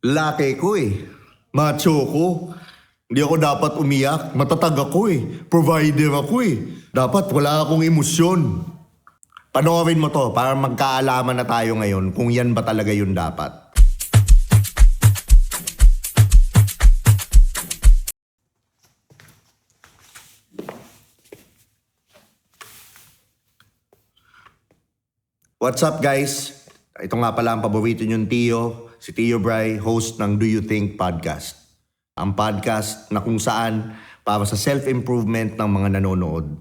Laki ko eh. Macho ko. Hindi ako dapat umiyak. Matatag ako eh. Provider ako eh. Dapat wala akong emosyon. Panoorin mo to para magkaalaman na tayo ngayon kung yan ba talaga yun dapat. What's up guys? Ito nga pala ang paborito niyong Tio, si Tio Bry, host ng Do You Think Podcast. Ang podcast na kung saan para sa self-improvement ng mga nanonood.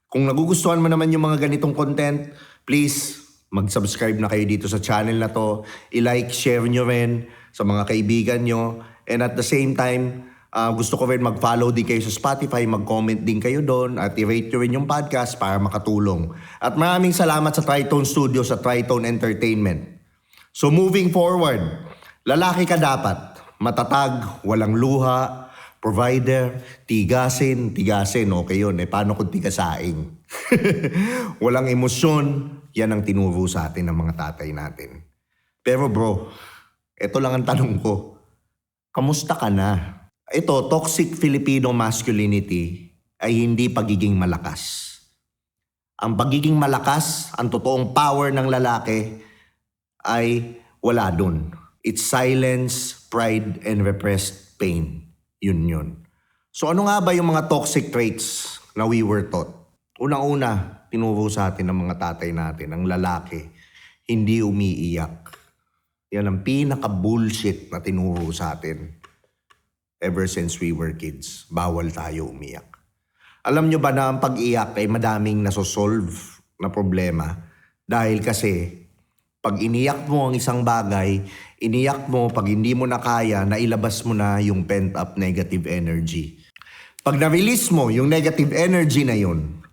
Kung nagugustuhan mo naman yung mga ganitong content, please mag-subscribe na kayo dito sa channel na to. I-like, share nyo rin sa mga kaibigan nyo. And at the same time, gusto ko rin mag-follow din kayo sa Spotify, mag-comment din kayo doon at i-rate nyo rin yung podcast para makatulong. At maraming salamat sa Tritone Studios at Tritone Entertainment. So moving forward, lalaki ka dapat. Matatag, walang luha, provider, tigasin, okay yun. Paano kung tigasaing? Walang emosyon, yan ang tinuro sa atin ng mga tatay natin. Pero bro, ito lang ang tanong ko. Kamusta ka na? Ito, toxic Filipino masculinity ay hindi pagiging malakas. Ang pagiging malakas, ang totoong power ng lalaki ay wala dun. It's silence, pride, and repressed pain. Yun. So ano nga ba yung mga toxic traits na we were taught? Unang-una, tinuro sa atin ng mga tatay natin, ang lalaki, hindi umiiyak. Yan ang pinaka-bullshit na tinuro sa atin. Ever since we were kids, bawal tayo umiyak. Alam nyo ba na ang pag-iyak ay madaming nasosolve na problema? Dahil kasi, pag iniyak mo ang isang bagay, iniyak mo pag hindi mo na kaya, nailabas mo na yung pent-up negative energy. Pag na-release mo yung negative energy na yun,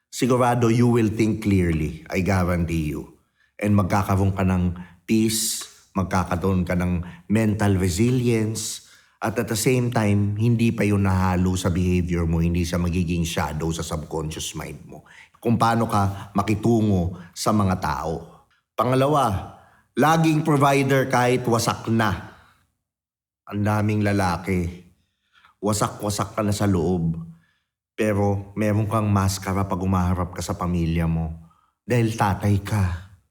sigurado you will think clearly, I guarantee you. And magkakaroon ka ng peace, magkakaroon ka ng mental resilience, at the same time, hindi pa yun nahalo sa behavior mo, hindi siya magiging shadow sa subconscious mind mo. Kung paano ka makitungo sa mga tao. Pangalawa, laging provider kahit wasak na. Ang daming lalaki. Wasak-wasak ka na sa loob. Pero meron kang maskara pag umaharap ka sa pamilya mo. Dahil tatay ka.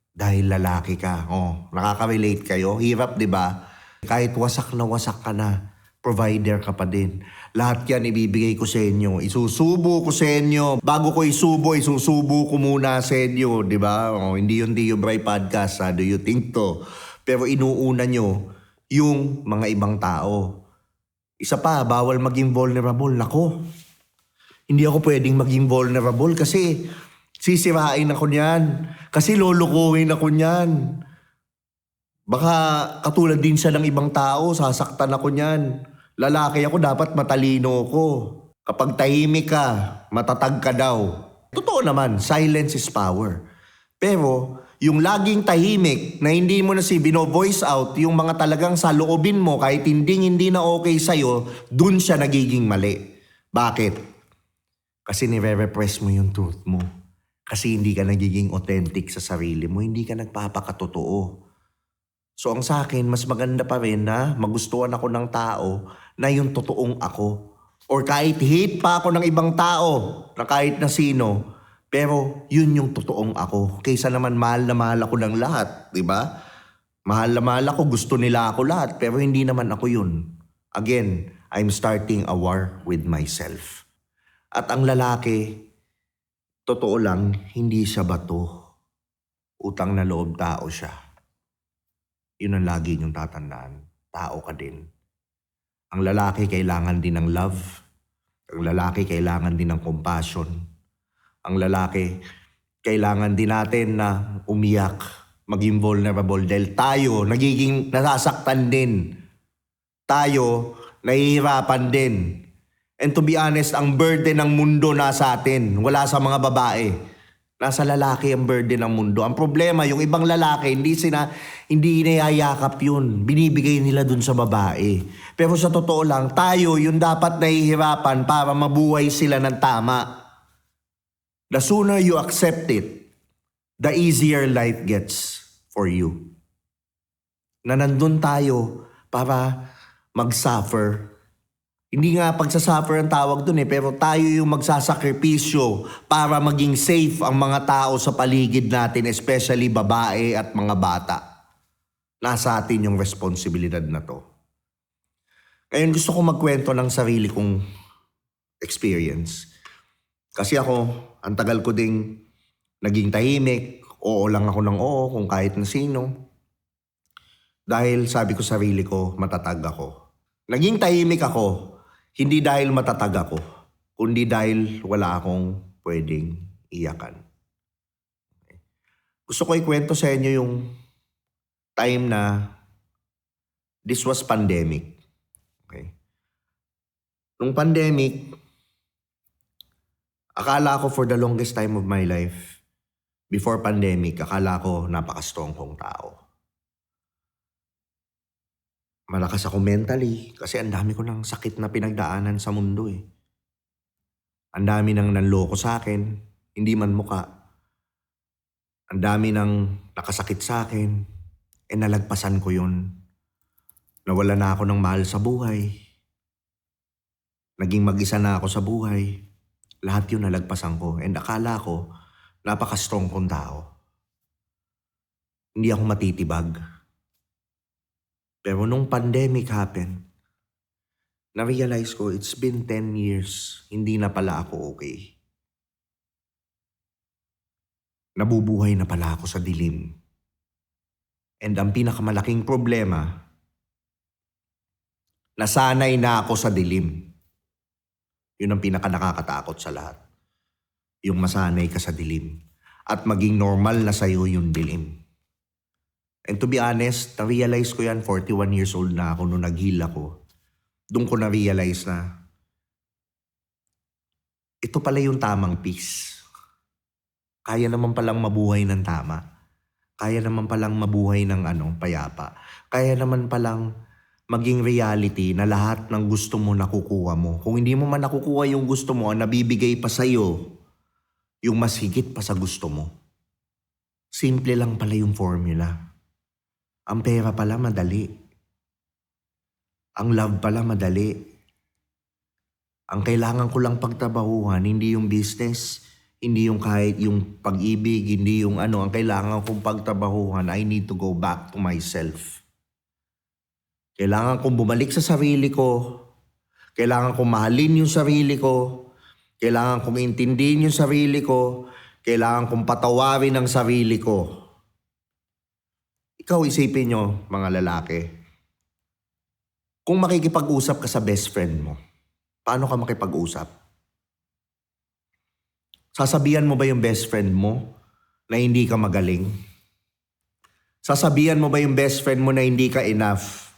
Dahil lalaki ka. Nakaka-relate kayo? Hirap, di ba? Kahit wasak ka na, provider ka pa din. Lahat yan ibibigay ko sa inyo. Isusubo ko sa inyo. Bago ko isusubo ko muna sa inyo. Di ba? Hindi yun Tio Bry Podcast. Do you think to? Pero inuuna nyo yung mga ibang tao. Isa pa, bawal maging vulnerable. Nako, hindi ako pwedeng maging vulnerable kasi sisirain ako niyan. Kasi lulukuhin ako niyan. Baka katulad din siya ng ibang tao, sasaktan ako niyan. Lalaki ako, dapat matalino ko. Kapag tahimik ka, matatag ka daw. Totoo naman, silence is power. Pero yung laging tahimik na hindi mo na bino-voice out, yung mga talagang sa loobin mo kahit hindi na okay sa'yo, dun siya nagiging mali. Bakit? Kasi nire-repress mo yung truth mo. Kasi hindi ka nagiging authentic sa sarili mo, hindi ka nagpapakatotoo. So ang sa akin, mas maganda pa rin na magustuhan ako ng tao na yung totoong ako. Or kahit hate pa ako ng ibang tao, na kahit na sino, pero yun yung totoong ako. Kaysa naman mahal na mahal ako ng lahat, di ba? Mahal na mahal ako, gusto nila ako lahat, pero hindi naman ako yun. Again, I'm starting a war with myself. At ang lalaki, totoo lang, hindi siya bato. Utang na loob tao siya. Yun ang lagi niyong tatandaan. Tao ka din. Ang lalaki kailangan din ng love. Ang lalaki kailangan din ng compassion. Ang lalaki kailangan din natin na umiyak, maging vulnerable. Dahil tayo nagiging nasasaktan din. Tayo nahihirapan din. And to be honest, ang burden ng mundo nasa atin. Wala sa mga babae. Nasa lalaki ang burden ng mundo. Ang problema, yung ibang lalaki, hindi inayayakap yun. Binibigay nila dun sa babae. Pero sa totoo lang, tayo yung dapat nahihirapan para mabuhay sila ng tama. The sooner you accept it, the easier life gets for you. Na nandun tayo para mag-suffer. Hindi nga pagsasuffer ang tawag dun pero tayo yung magsasakripisyo para maging safe ang mga tao sa paligid natin, especially babae at mga bata. Nasa atin yung responsibilidad na to. Ngayon gusto ko magkwento ng sarili kong experience. Kasi ako, ang tagal ko ding naging tahimik, oo lang ako ng oo kung kahit na sino. Dahil sabi ko sarili ko, matatag ako. Naging tahimik ako, hindi dahil matatag ako, kundi dahil wala akong pwedeng iyakan. Gusto ko ikwento sa inyo yung time na this was pandemic. Okay. Nung pandemic, akala ko for the longest time of my life, before pandemic, akala ko napaka-strong kong tao. Malakas ako mentally kasi ang dami ko ng sakit na pinagdaanan sa mundo eh. Ang dami nang nanloko sa akin, hindi man muka. Ang dami nang nakasakit sa akin, nalagpasan ko yun. Nawala na ako ng mahal sa buhay. Naging mag-isa na ako sa buhay. Lahat yun nalagpasan ko. And akala ko, napaka-strong kong tao. Hindi ako matitibag. Pero nung pandemic happened, na-realize ko it's been 10 years, hindi na pala ako okay. Nabubuhay na pala ako sa dilim. And ang pinakamalaking problema, nasanay na ako sa dilim. Yun ang pinakanakakatakot sa lahat. Yung masanay ka sa dilim. At maging normal na sa'yo yung dilim. And to be honest, na-realize ko yan, 41 years old na ako nung nag-heal ako. Doon ko na-realize na ito pala yung tamang peace. Kaya naman palang mabuhay ng tama. Kaya naman palang mabuhay ng payapa. Kaya naman palang maging reality na lahat ng gusto mo nakukuha mo. Kung hindi mo man nakukuha yung gusto mo, ang nabibigay pa sa'yo, yung mas higit pa sa gusto mo. Simple lang pala yung formula. Ang pera pala madali. Ang love pala madali. Ang kailangan ko lang pagtrabahuhan, hindi yung business, hindi yung kahit yung pag-ibig, hindi yung ang kailangan kong pagtrabahuhan, I need to go back to myself. Kailangan kong bumalik sa sarili ko. Kailangan kong mahalin yung sarili ko. Kailangan kong intindihin yung sarili ko. Kailangan kong patawarin ang sarili ko. Ikaw isipin nyo, mga lalaki. Kung makikipag-usap ka sa best friend mo, paano ka makipag-usap? Sasabihan mo ba yung best friend mo na hindi ka magaling? Sasabihan mo ba yung best friend mo na hindi ka enough?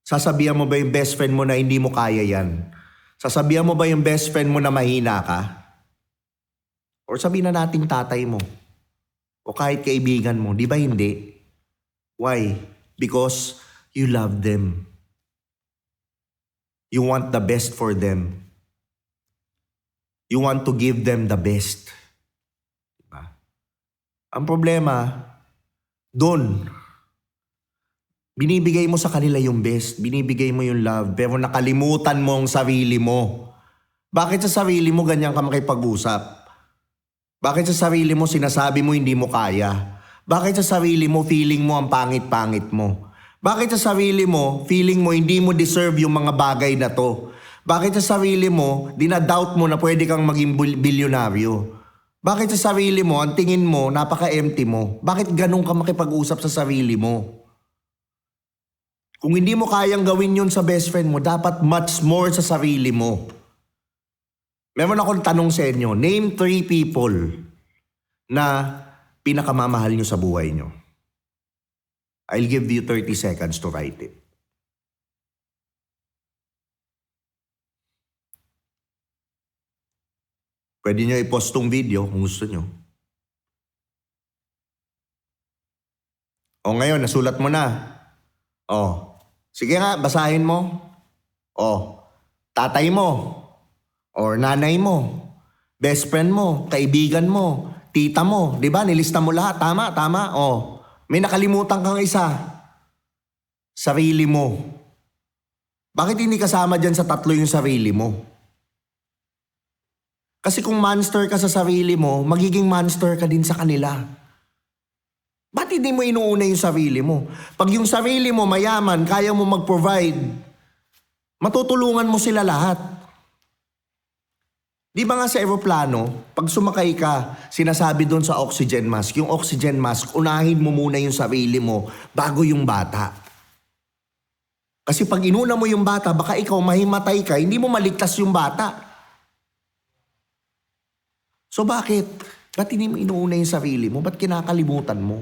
Sasabihan mo ba yung best friend mo na hindi mo kaya yan? Sasabihan mo ba yung best friend mo na mahina ka? Or sabihin na nating tatay mo. O kahit kaibigan mo, di ba hindi? Why? Because you love them. You want the best for them. You want to give them the best. Diba? Ang problema, doon, binibigay mo sa kanila yung best, binibigay mo yung love, pero nakalimutan mo ang sarili mo. Bakit sa sarili mo ganyan ka makipag-usap? Bakit sa sarili mo sinasabi mo hindi mo kaya? Bakit sa sarili mo feeling mo ang pangit-pangit mo? Bakit sa sarili mo feeling mo hindi mo deserve yung mga bagay na to? Bakit sa sarili mo dinadoubt mo na pwede kang maging bilyonaryo? Bakit sa sarili mo ang tingin mo napaka-empty mo? Bakit ganun ka makipag-usap sa sarili mo? Kung hindi mo kayang gawin yun sa best friend mo, dapat much more sa sarili mo. Meron akong tanong sa inyo, name 3 people na pinakamamahal nyo sa buhay nyo. I'll give you 30 seconds to write it. Pwede nyo i-post tong video kung gusto nyo. O ngayon, nasulat mo na. O, sige nga, basahin mo. O, tatay mo. Or nanay mo. Best friend mo. Kaibigan mo. Tita mo. Diba? Nilista mo lahat. Tama, tama. O, may nakalimutan kang isa. Sarili mo. Bakit hindi kasama dyan sa tatlo yung sarili mo? Kasi kung monster ka sa sarili mo, magiging monster ka din sa kanila. Ba't hindi mo inuuna yung sarili mo? Pag yung sarili mo mayaman, kaya mo mag-provide, matutulungan mo sila lahat. Di ba nga sa eroplano, pag sumakay ka, sinasabi doon sa oxygen mask, yung oxygen mask, unahin mo muna yung sarili mo bago yung bata. Kasi pag inuna mo yung bata, baka ikaw mahimatay ka, hindi mo maligtas yung bata. So bakit? Ba't hindi mo inuuna yung sarili mo? Ba't kinakalimutan mo?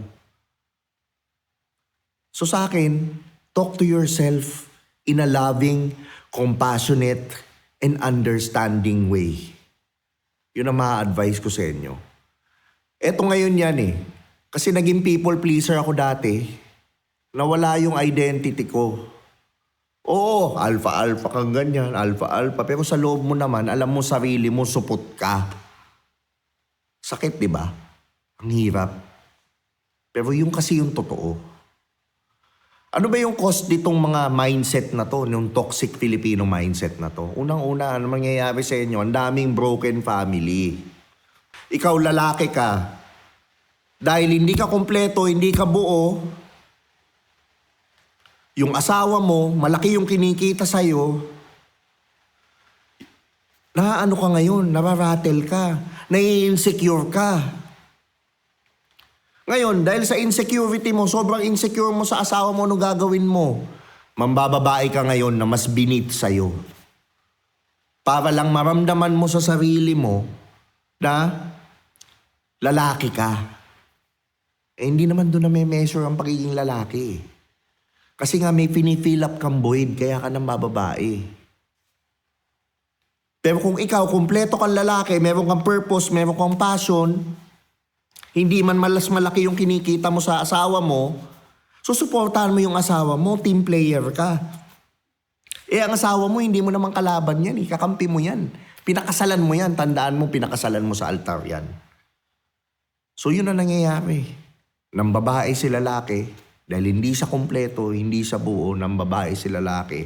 So sa akin, talk to yourself in a loving, compassionate, and understanding way. Yun ang ma-advise ko sa inyo. Eto ngayon yan eh. Kasi naging people pleaser ako dati. Nawala yung identity ko. Oo, alpha-alpha kang ganyan, alpha-alpha. Pero sa loob mo naman, alam mo sarili mo, supot ka. Sakit, di ba? Ang hirap. Pero yung kasi yung totoo. Ano ba yung cause ditong mga mindset na to, yung toxic Filipino mindset na to? Unang-una, ano mangyayari sa inyo? Ang daming broken family. Ikaw lalaki ka. Dahil hindi ka kompleto, hindi ka buo, yung asawa mo, malaki yung kinikita sa'yo, ano ka ngayon, nararatel ka, nai-insecure ka. Ngayon, dahil sa insecurity mo, sobrang insecure mo sa asawa mo, ano gagawin mo? Mambababae ka ngayon na mas beneath sa'yo. Para lang maramdaman mo sa sarili mo na lalaki ka. Eh, hindi naman doon na may measure ang pagiging lalaki. Kasi nga may pinifill up kang void, kaya ka nang bababae. Pero kung ikaw, kumpleto kang lalaki, meron kang purpose, meron kang passion, hindi man malas malaki yung kinikita mo sa asawa mo, susuportahan mo yung asawa mo, team player ka. Eh ang asawa mo, hindi mo naman kalaban yan, kakampi mo yan. Pinakasalan mo yan, tandaan mo, pinakasalan mo sa altar yan. So yun ang nangyayari. Nang babae si lalaki, dahil hindi siya kompleto, hindi siya buo, nang babae si lalaki,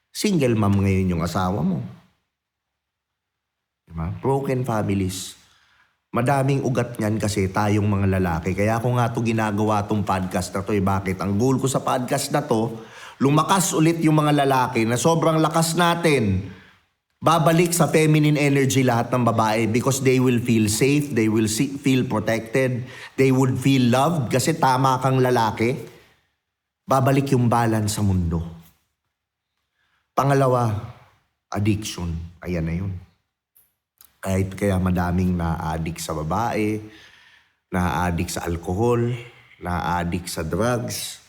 single mom ngayon yung asawa mo. Diba? Broken families. Madaming ugat niyan kasi tayong mga lalaki. Kaya ako nga ito ginagawa itong podcast na to. Bakit? Ang goal ko sa podcast na to, lumakas ulit yung mga lalaki na sobrang lakas natin. Babalik sa feminine energy lahat ng babae because they will feel safe, they will feel protected, they would feel loved kasi tama kang lalaki. Babalik yung balance sa mundo. Pangalawa, addiction. Ayan na yun. Kaya madaming na-addict sa babae, na-addict sa alcohol, na-addict sa drugs,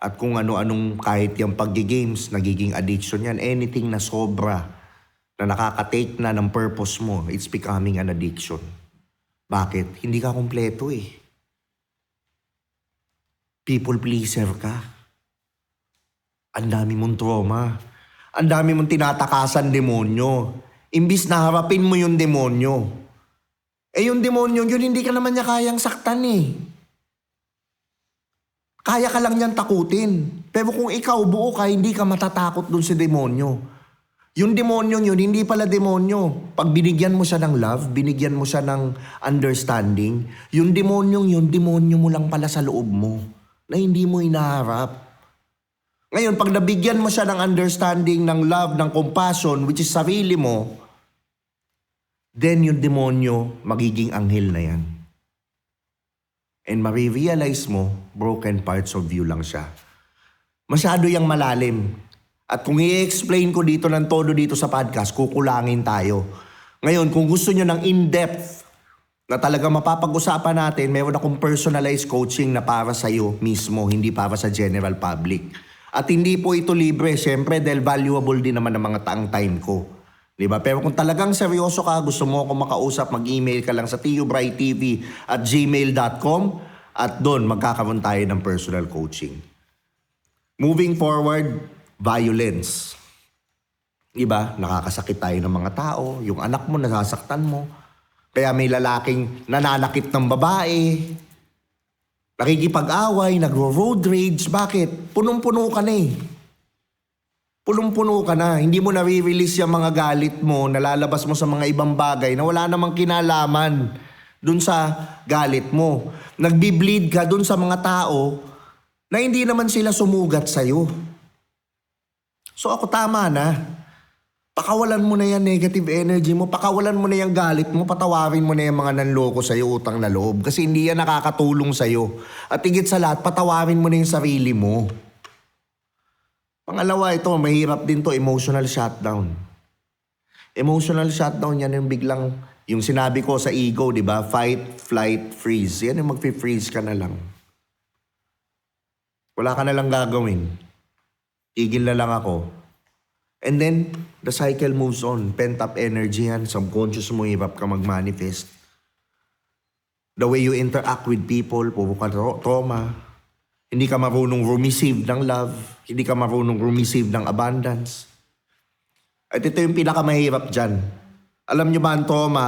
at kung ano-anong kahit yung pag-games, nagiging addiction yan. Anything na sobra, na nakaka-take na ng purpose mo, it's becoming an addiction. Bakit? Hindi ka kompleto eh. People pleaser ka. Ang dami mong trauma. Ang dami mong tinatakasan demonyo. Imbis na harapin mo yung demonyo. Eh yung demonyo, yun hindi ka naman niya kayang saktan eh. Kaya ka lang niyan takutin. Pero kung ikaw buo ka, hindi ka matatakot dun sa demonyo. Yung demonyo yun, hindi pala demonyo. Pag binigyan mo siya ng love, binigyan mo siya ng understanding, yung demonyong yun, demonyo mo lang pala sa loob mo na hindi mo inaharap. Ngayon, pag nabigyan mo siya ng understanding, ng love, ng compassion, which is sarili mo, then yung demonyo, magiging anghel na yan. And marirealize mo, broken parts of you lang siya. Masyado yang malalim. At kung i-explain ko dito ng todo dito sa podcast, kukulangin tayo. Ngayon, kung gusto nyo ng in-depth na talaga mapapag-usapan natin, meron akong personalized coaching na para sa'yo mismo, hindi para sa general public. At hindi po ito libre, syempre, dahil valuable din naman ng mga taang time ko. Diba? Pero kung talagang seryoso ka, gusto mo ako makausap, mag-email ka lang sa tiobrightv@gmail.com at doon magkakaroon tayo ng personal coaching. Moving forward, violence. Diba? Nakakasakit tayo ng mga tao. Yung anak mo, nasasaktan mo. Kaya may lalaking nananakit ng babae. Nakikipag-away, nagro-road rage. Bakit? Punong-puno ka na eh. Punong-puno ka na. Hindi mo nare-release yung mga galit mo, nalalabas mo sa mga ibang bagay na wala namang kinalaman dun sa galit mo. Nagbi-bleed ka dun sa mga tao na hindi naman sila sumugat sa'yo. So ako tama na. Pakawalan mo na yung negative energy mo, pakawalan mo na yung galit mo, patawarin mo na yung mga nanloko sa'yo, utang na loob. Kasi hindi yan nakakatulong sa'yo. At higit sa lahat, patawarin mo na yung sarili mo. Pangalawa, ito, mahirap din to, emotional shutdown. Emotional shutdown, yan yung biglang, yung sinabi ko sa ego, di ba? Fight, flight, freeze. Yan yung mag-freeze ka na lang. Wala ka na lang gagawin. Tigil na lang ako. And then, the cycle moves on. Pent-up energy yan. Subconscious mo, hirap ka mag-manifest. The way you interact with people, puro ka trauma. Hindi ka marunong receive ng love. Hindi ka marunong receive ng abundance. At ito yung pinakamahirap dyan. Alam nyo ba ang trauma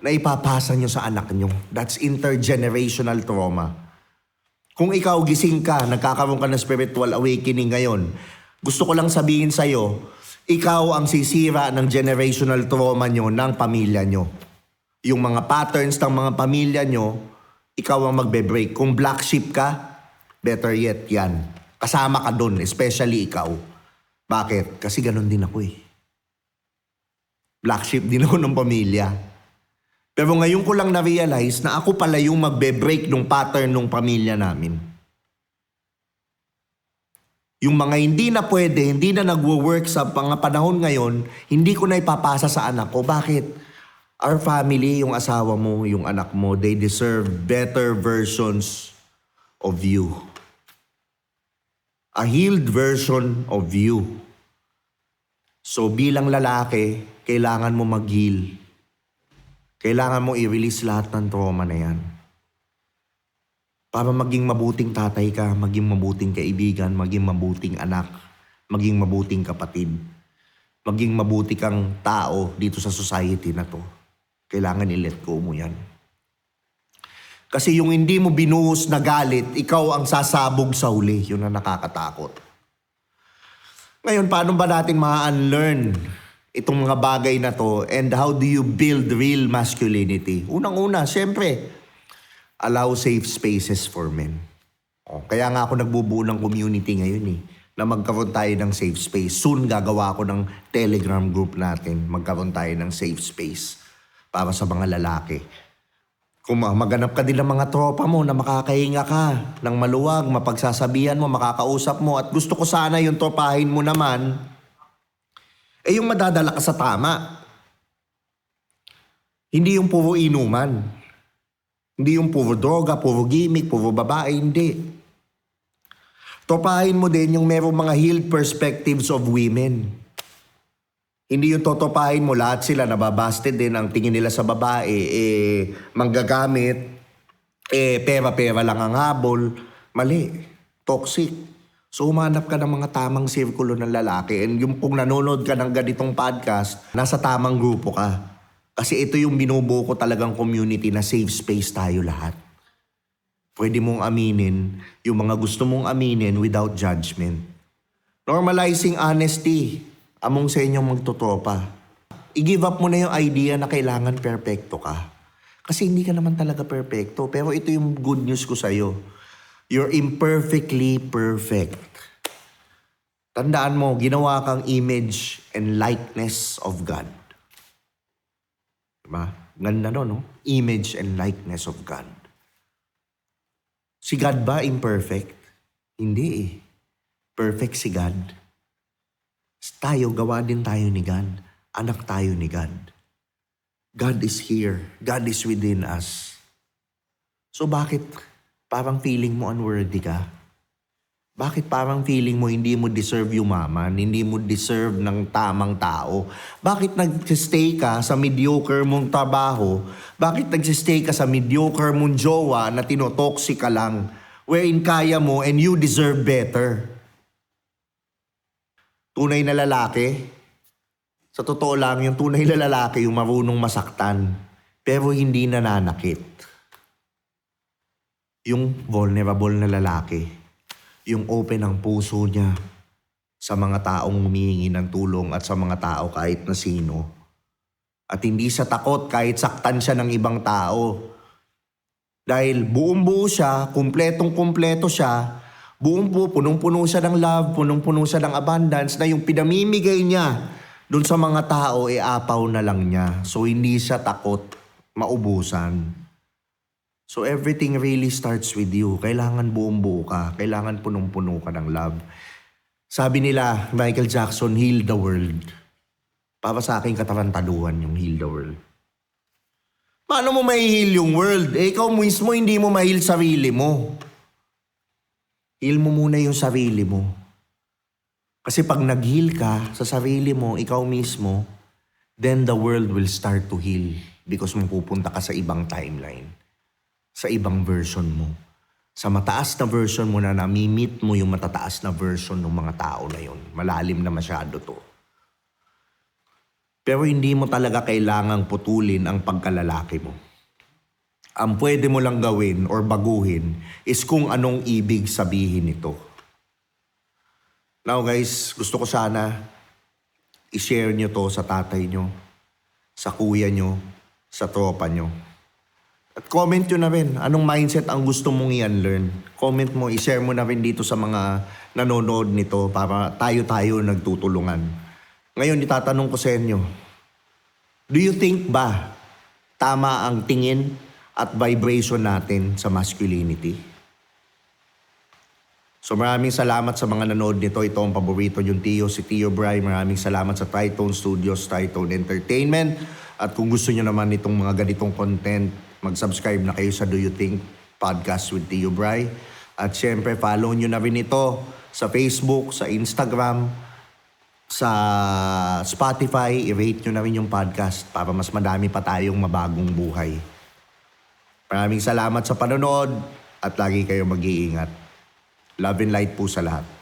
na ipapasa nyo sa anak nyo? That's intergenerational trauma. Kung ikaw gising ka, nagkakaroon ka ng spiritual awakening ngayon, gusto ko lang sabihin sa'yo, ikaw ang sisira ng generational trauma nyo ng pamilya nyo. Yung mga patterns ng mga pamilya nyo, ikaw ang magbe-break. Kung black sheep ka, better yet yan. Kasama ka dun, especially ikaw. Bakit? Kasi ganun din ako eh. Black sheep din ako ng pamilya. Pero ngayon ko lang na-realize na ako pala yung magbe-break ng pattern ng pamilya namin. Yung mga hindi na pwede, hindi na nagwo-work sa mga panahon ngayon, hindi ko na ipapasa sa anak ko. Bakit? Our family, yung asawa mo, yung anak mo, they deserve better versions of you. A healed version of you. So bilang lalaki, kailangan mo mag-heal. Kailangan mo i-release lahat ng trauma na yan. Para maging mabuting tatay ka, maging mabuting kaibigan, maging mabuting anak, maging mabuting kapatid, maging mabuti kang tao dito sa society na to. Kailangan i-let go mo yan. Kasi yung hindi mo binuhos na galit, ikaw ang sasabog sa huli. Yun ang nakakatakot. Ngayon, paano ba natin ma-unlearn itong mga bagay na to, and how do you build real masculinity? Unang-una, syempre, allow safe spaces for men. Kaya nga ako nagbubuo ng community ngayon eh, na magkaroon tayo ng safe space. Soon gagawa ako ng Telegram group natin, magkaroon tayo ng safe space para sa mga lalaki. Kung maganap ka din ng mga tropa mo na makakahinga ka ng maluwag, mapagsasabihan mo, makakausap mo, at gusto ko sana yung tropahin mo naman, yung madadala ka sa tama. Hindi yung puro inuman. Hindi yung puro droga, puro gimmick, puro babae, hindi. Topahin mo din yung merong mga healed perspectives of women. Hindi yung totopahin mo, lahat sila nababasted din, ang tingin nila sa babae, manggagamit, pera-pera lang ang habol. Mali, toxic. So humanap ka ng mga tamang sirkulo ng lalaki, and yung kung nanonood ka ng ganitong podcast, nasa tamang grupo ka. Kasi ito yung binubuo ko talagang community na safe space tayo lahat. Pwede mong aminin yung mga gusto mong aminin without judgment. Normalizing honesty among sa inyong magtotropa. I-give up mo na yung idea na kailangan perfecto ka. Kasi hindi ka naman talaga perfecto. Pero ito yung good news ko sa'yo. You're imperfectly perfect. Tandaan mo, ginawa kang image and likeness of God. Diba? Ganda no? Image and likeness of God. Si God ba imperfect? Hindi eh. Perfect si God. Tayo, gawa din tayo ni God. Anak tayo ni God. God is here. God is within us. So bakit parang feeling mo unworthy ka? Bakit parang feeling mo hindi mo deserve yumaman? Hindi mo deserve ng tamang tao? Bakit nag-stay ka sa mediocre mong trabaho? Bakit nag-stay ka sa mediocre mong jowa na tinotoxic ka lang? Wherein kaya mo and you deserve better? Tunay na lalaki, sa totoo lang, yung tunay na lalaki yung marunong masaktan, pero hindi nananakit. Yung vulnerable na lalaki. Yung open ang puso niya sa mga taong humihingi ng tulong at sa mga tao kahit na sino. At hindi siya takot kahit saktan siya ng ibang tao. Dahil buong-buo siya, kumpletong-kumpleto siya, buong-buo, punong-puno siya ng love, punong-puno siya ng abundance na yung pinamimigay niya dun sa mga tao, apaw na lang niya. So hindi siya takot maubusan. So everything really starts with you. Kailangan buong-buo ka. Kailangan punong-puno ka ng love. Sabi nila, Michael Jackson, heal the world. Para sa akin, katarantaduhan yung heal the world. Paano mo ma-heal yung world? Ikaw mismo hindi mo ma-heal sarili mo. Heal mo muna yung sarili mo. Kasi pag nag-heal ka sa sarili mo, ikaw mismo, then the world will start to heal because mapupunta ka sa ibang timeline. Sa ibang version mo. Sa mataas na version mo na nami-meet mo yung matataas na version ng mga tao na yun. Malalim na masyado to. Pero hindi mo talaga kailangang putulin ang pagkalalaki mo. Ang pwede mo lang gawin or baguhin is kung anong ibig sabihin nito. Now guys, gusto ko sana i-share nyo to sa tatay nyo, sa kuya nyo, sa tropa nyo. At comment nyo na rin, anong mindset ang gusto mong i-unlearn. Comment mo, i-share mo na rin dito sa mga nanonood nito para tayo-tayo nagtutulungan. Ngayon, itatanong ko sa inyo, do you think ba tama ang tingin at vibration natin sa masculinity? So maraming salamat sa mga nanood nito. Ito ang paborito yung Tio, si Tio Bry. Maraming salamat sa Tritone Studios, Tritone Entertainment. At kung gusto nyo naman itong mga ganitong content, mag-subscribe na kayo sa Do You Think Podcast with Tio Bry. At syempre, follow nyo na rin ito sa Facebook, sa Instagram, sa Spotify. I-rate nyo na rin yung podcast para mas madami pa tayong mabagong buhay. Maraming salamat sa panonood at lagi kayong mag-iingat. Love and light po sa lahat.